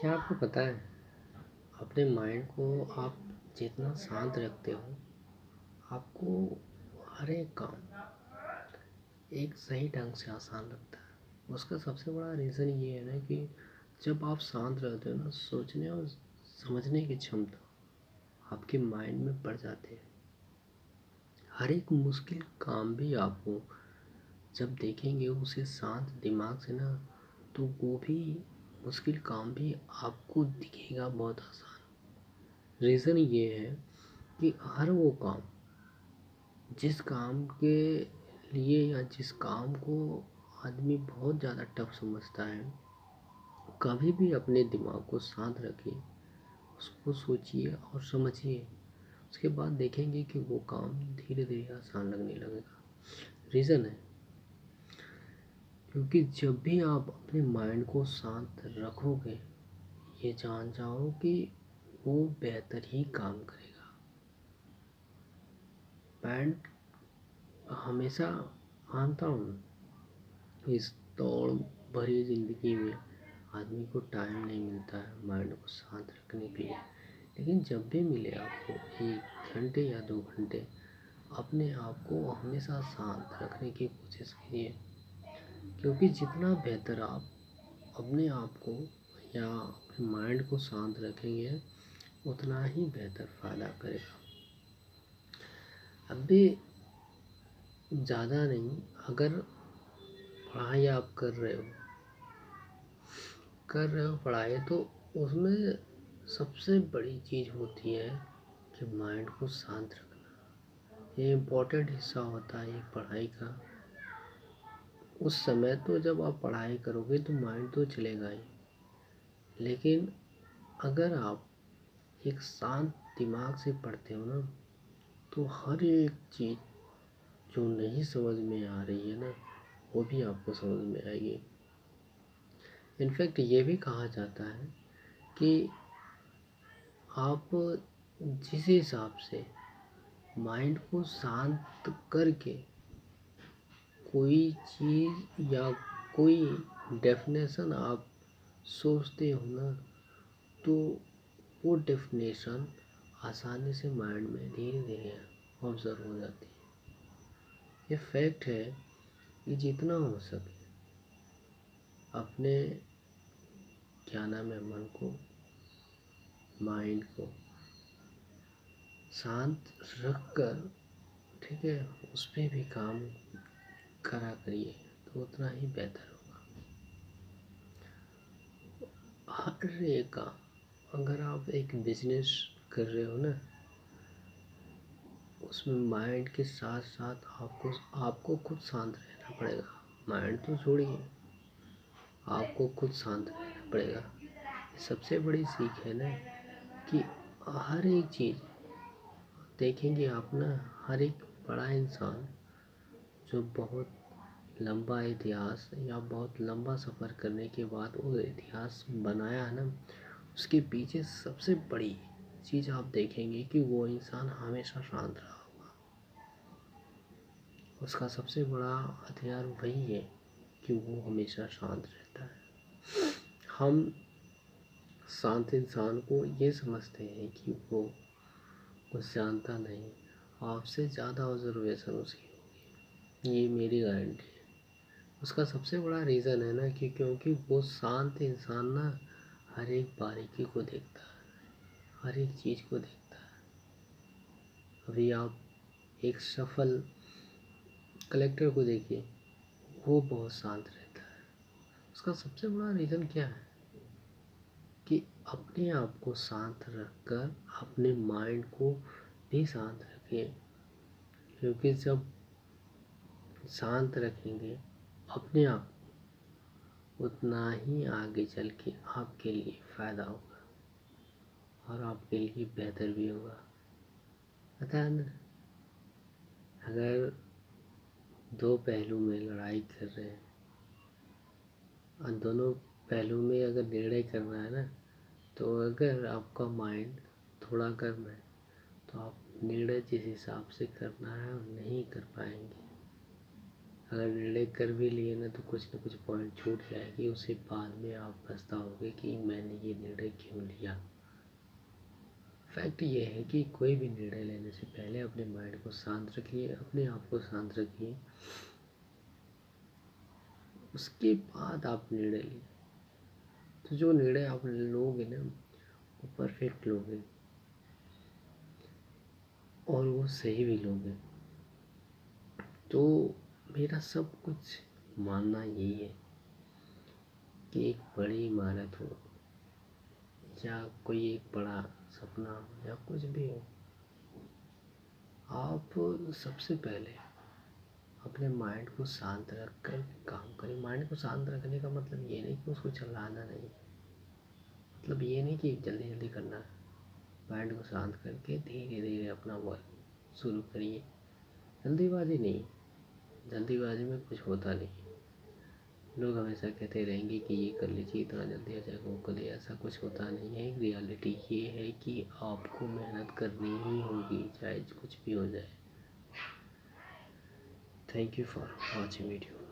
क्या आपको पता है, अपने माइंड को आप जितना शांत रखते हो, आपको हर एक काम एक सही ढंग से आसान लगता है। उसका सबसे बड़ा रीज़न ये है ना कि जब आप शांत रहते हो ना, सोचने और समझने की क्षमता आपके माइंड में बढ़ जाती है। हर एक मुश्किल काम भी आपको जब देखेंगे उसे शांत दिमाग से ना, तो वो भी मुश्किल काम भी आपको दिखेगा बहुत आसान। रीज़न ये है कि हर वो काम, जिस काम के लिए या जिस काम को आदमी बहुत ज़्यादा टफ समझता है, कभी भी अपने दिमाग को शांत रखिए, उसको सोचिए और समझिए। उसके बाद देखेंगे कि वो काम धीरे धीरे आसान लगने लगेगा। रीज़न है क्योंकि जब भी आप अपने माइंड को शांत रखोगे, ये जान जाओ कि वो बेहतर ही काम करेगा। माइंड हमेशा मानता हूँ, इस दौड़ भरी ज़िंदगी में आदमी को टाइम नहीं मिलता है माइंड को शांत रखने के लिए। लेकिन जब भी मिले आपको 1 घंटे या 2 घंटे, अपने आप को हमेशा शांत रखने की कोशिश कीजिए। क्योंकि जितना बेहतर आप अपने आप को या अपने माइंड को शांत रखेंगे, उतना ही बेहतर फ़ायदा करेगा। अब भी ज़्यादा नहीं, अगर पढ़ाई आप कर रहे हो पढ़ाई, तो उसमें सबसे बड़ी चीज़ होती है कि माइंड को शांत रखना। ये इम्पोर्टेंट हिस्सा होता है ये पढ़ाई का। उस समय तो जब आप पढ़ाई करोगे तो माइंड तो चलेगा ही, लेकिन अगर आप एक शांत दिमाग से पढ़ते हो ना, तो हर एक चीज़ जो नहीं समझ में आ रही है ना, वो भी आपको समझ में आएगी। इनफैक्ट ये भी कहा जाता है कि आप जिस हिसाब से माइंड को शांत करके कोई चीज़ या कोई डेफिनेशन आप सोचते हो ना, तो वो डेफिनेशन आसानी से माइंड में धीरे धीरे ऑब्जर्व हो जाती है। ये फैक्ट है कि जितना हो सके अपने क्या नाम है मन को, माइंड को शांत रख कर, ठीक है, उस पर भी काम करा करिए तो उतना ही बेहतर होगा। हर एक काम, अगर आप एक बिजनेस कर रहे हो ना, उसमें माइंड के साथ साथ आपको खुद शांत रहना पड़ेगा। माइंड तो छोड़िए, आपको खुद शांत रहना पड़ेगा। सबसे बड़ी सीख है ना कि हर एक चीज़ देखेंगे आप ना, हर एक बड़ा इंसान जो बहुत लंबा इतिहास या बहुत लंबा सफ़र करने के बाद वो इतिहास बनाया है ना, उसके पीछे सबसे बड़ी चीज़ आप देखेंगे कि वो इंसान हमेशा शांत रहा होगा। उसका सबसे बड़ा हथियार वही है कि वो हमेशा शांत रहता है। हम शांत इंसान को ये समझते हैं कि वो कुछ जानता नहीं, आपसे ज़्यादा ऑब्जर्वेशन उसकी होगी, ये मेरी गारंटी है। उसका सबसे बड़ा रीज़न है ना कि क्योंकि वो शांत इंसान ना हर एक बारीकी को देखता है, हर एक चीज़ को देखता है। अभी आप एक सफल कलेक्टर को देखिए, वो बहुत शांत रहता है। उसका सबसे बड़ा रीज़न क्या है कि अपने आप को शांत रखकर अपने माइंड को भी शांत रखिए। क्योंकि जब शांत रखेंगे अपने आप, उतना ही आगे चल के आपके लिए फ़ायदा होगा और आपके लिए बेहतर भी होगा। पता है ना, अगर दो पहलू में लड़ाई कर रहे हैं और दोनों पहलू में अगर निर्णय करना है ना, तो अगर आपका माइंड थोड़ा गर्म है तो आप निर्णय जिस हिसाब से करना है नहीं कर पाएंगे। अगर निर्णय कर भी लिए ना तो कुछ न कुछ पॉइंट छूट जाएगी, उससे बाद में आप पछताओगे कि मैंने ये निर्णय क्यों लिया। फैक्ट ये है कि कोई भी निर्णय लेने से पहले अपने माइंड को शांत रखिए, अपने आप को शांत रखिए, उसके बाद आप निर्णय लीजिए। तो जो निर्णय आप लोगे ना वो परफेक्ट लोगे और वो सही भी लोगे। तो मेरा सब कुछ मानना यही है कि एक बड़ी इमारत हो या कोई एक बड़ा सपना हो या कुछ भी हो, आप सबसे पहले अपने माइंड को शांत रख कर काम करें। माइंड को शांत रखने का मतलब ये नहीं कि उसको चलाना नहीं, मतलब ये नहीं कि जल्दी जल्दी करना है। माइंड को शांत करके धीरे धीरे अपना वर्क शुरू करिए। जल्दीबाजी नहीं, जल्दीबाजी में कुछ होता नहीं। लोग हमेशा कहते रहेंगे कि ये कर लीजिए, इतना जल्दी आ जाएगा, वो कर लीजिए, ऐसा कुछ होता नहीं है। रियलिटी ये है कि आपको मेहनत करनी ही होगी, चाहे कुछ भी हो जाए। Thank you for watching video.